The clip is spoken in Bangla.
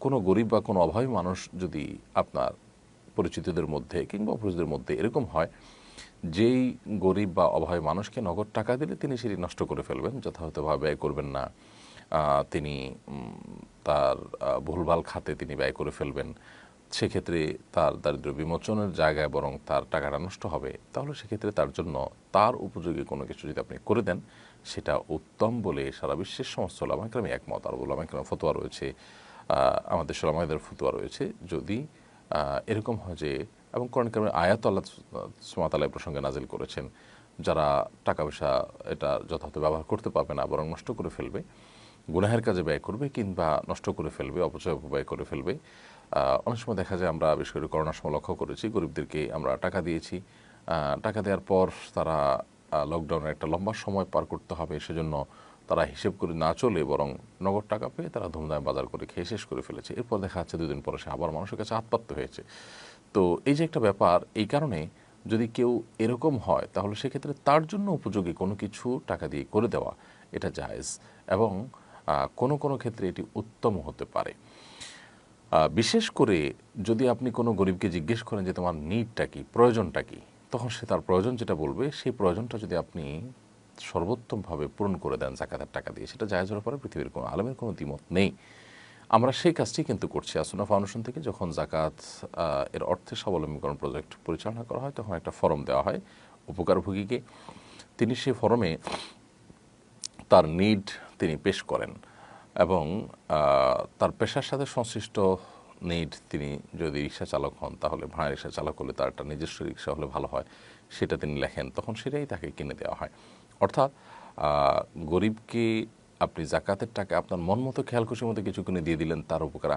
কোনো গরিব বা কোনো অভাবী মানুষ যদি আপনার পরিচিতদের মধ্যে কিংবা অপরিচিতদের মধ্যে এরকম হয়, যেই গরিব বা অভাবী মানুষকে নগদ টাকা দিলে তিনি সেটি নষ্ট করে ফেলবেন, যথাযথভাবে ব্যয় করবেন না, তিনি তার ভুলভাল খাতে তিনি ব্যয় করে ফেলবেন, সেক্ষেত্রে তার দারিদ্র্য বিমোচনের জায়গায় বরং তার টাকাটা নষ্ট হবে, তাহলে সেক্ষেত্রে তার জন্য তার উপযোগী কোনো কিছু যদি আপনি করে দেন সেটা উত্তম বলে সারা বিশ্বের সমস্ত ওলামায়ে কেরাম একমত। আর ওলামায়ে কেরাম ফতোয়া রয়েছে, আমাদের ওলামায়েদের ফতোয়া রয়েছে, যদি এরকম হয় যে, এবং কোরআন কারিমের আয়াত আল্লাহ সুবহানাহু ওয়া তাআলা এই প্রসঙ্গে নাজিল করেছেন, যারা টাকা পয়সা এটা যথাযথ ব্যবহার করতে পারবে না বরং নষ্ট করে ফেলবে, গুনাহের কাজে ব্যয় করবে কিংবা নষ্ট করে ফেলবে, অপচয় ব্যয় করে ফেলবে। অনেক সময় দেখা যায়, আমরা বিশেষ করে করোনার সময় লক্ষ্য করেছি, গরিবদেরকে আমরা টাকা দিয়েছি, টাকা দেওয়ার পর তারা লকডাউনের একটা লম্বা সময় পার করতে হবে, সেজন্য তারা হিসেব করে না চলে বরং নগদ টাকা পেয়ে তারা ধুমধামে বাজার করে খেয়ে শেষ করে ফেলেছে। এরপর দেখা যাচ্ছে 2 দিন পরে সে আবার মানুষের কাছে আত্মপ্রাপ্ত হয়েছে। তো এই যে একটা ব্যাপার, এই কারণে যদি কেউ এরকম হয় তাহলে সেক্ষেত্রে তার জন্য উপযোগী কোনো কিছু টাকা দিয়ে করে দেওয়া এটা জায়েজ, এবং কোনো কোনো ক্ষেত্রে এটি উত্তম হতে পারে। বিশেষ করে যদি আপনি কোনো গরিবকে জিজ্ঞেস করেন যে তোমার নিডটা কী, প্রয়োজনটা কী, তখন সে তার প্রয়োজন যেটা বলবে সেই প্রয়োজনটা যদি আপনি সর্বোত্তমভাবে পূরণ করে দেন জাকাতের টাকা দিয়ে, সেটা জায়েজ হওয়ার পরে পৃথিবীর কোনো আলেমের কোনো দ্বিমত নেই। আমরা সেই কাজটি কিন্তু করছি। আসুনা ফাউন্ডেশন থেকে যখন জাকাত এর অর্থে স্বাবলম্বীকরণ প্রজেক্ট পরিচালনা করা হয়, তখন একটা ফরম দেওয়া হয় উপকারভোগীকে। তিনি সেই ফরমে তার নিড তিনি পেশ করেন, এবং তার পেশার সাথে সংশ্লিষ্ট নিড, তিনি যদি রিক্সা চালক হন তাহলে ভাড়া রিক্সা চালক হলে তার একটা নিজস্ব রিক্সা হলে ভালো হয়, সেটা তিনি লেখেন, তখন সেটাই তাকে কিনে দেওয়া হয়। অর্থাৎ গরিবকে আপনি জাকাতের টাকা আপনার মন মতো খেয়াল খুশির মতো কিছু কিনে দিয়ে দিলেন, তার উপকারে